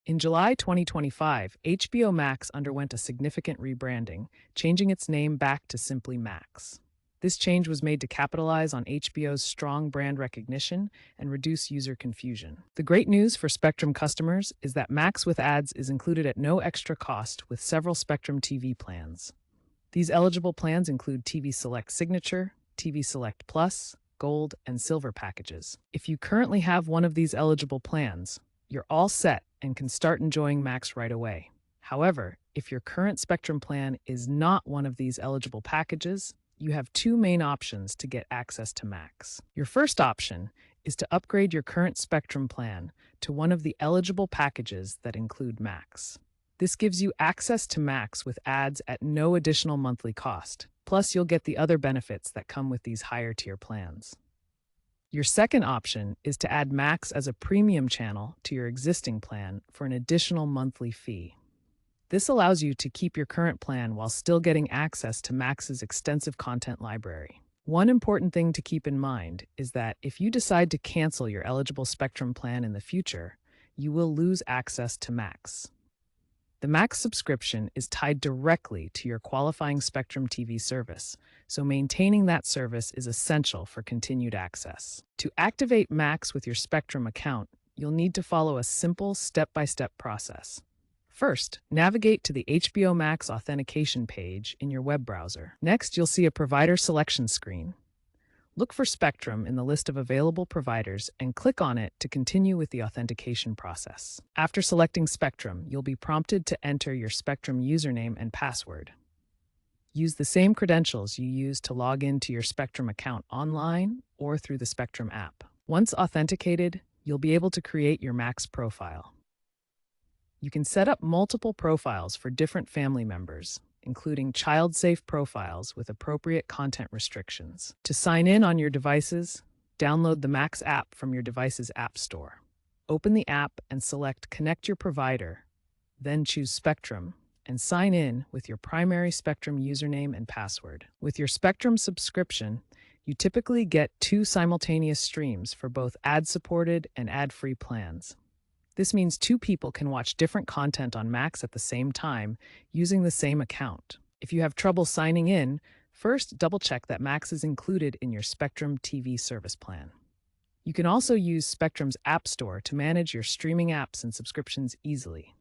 In July 2025, HBO Max underwent a significant rebranding, changing its name back to simply Max. This change was made to capitalize on HBO's strong brand recognition and reduce user confusion. The great news for Spectrum customers is that Max with ads is included at no extra cost with several Spectrum TV plans. These eligible plans include TV Select Signature, TV Select Plus, Gold, and Silver packages. If you currently have one of these eligible plans, you're all set and can start enjoying Max right away. However, if your current Spectrum plan is not one of these eligible packages, you have two main options to get access to Max. Your first option is to upgrade your current Spectrum plan to one of the eligible packages that include Max. This gives you access to Max with ads at no additional monthly cost. Plus, you'll get the other benefits that come with these higher tier plans. Your second option is to add Max as a premium channel to your existing plan for an additional monthly fee. This allows you to keep your current plan while still getting access to Max's extensive content library. One important thing to keep in mind is that if you decide to cancel your eligible Spectrum plan in the future, you will lose access to Max. The Max subscription is tied directly to your qualifying Spectrum TV service, so maintaining that service is essential for continued access. To activate Max with your Spectrum account, you'll need to follow a simple step-by-step process. First, navigate to the HBO Max authentication page in your web browser. Next, you'll see a provider selection screen. Look for Spectrum in the list of available providers and click on it to continue with the authentication process. After selecting Spectrum, you'll be prompted to enter your Spectrum username and password. Use the same credentials you used to log into your Spectrum account online or through the Spectrum app. Once authenticated, you'll be able to create your Max profile. You can set up multiple profiles for different family members, including child-safe profiles with appropriate content restrictions. To sign in on your devices, download the Max app from your device's app store. Open the app and select Connect Your Provider, then choose Spectrum, and sign in with your primary Spectrum username and password. With your Spectrum subscription, you typically get 2 simultaneous streams for both ad-supported and ad-free plans. This means 2 people can watch different content on Max at the same time using the same account. If you have trouble signing in, first double-check that Max is included in your Spectrum TV service plan. You can also use Spectrum's App Store to manage your streaming apps and subscriptions easily.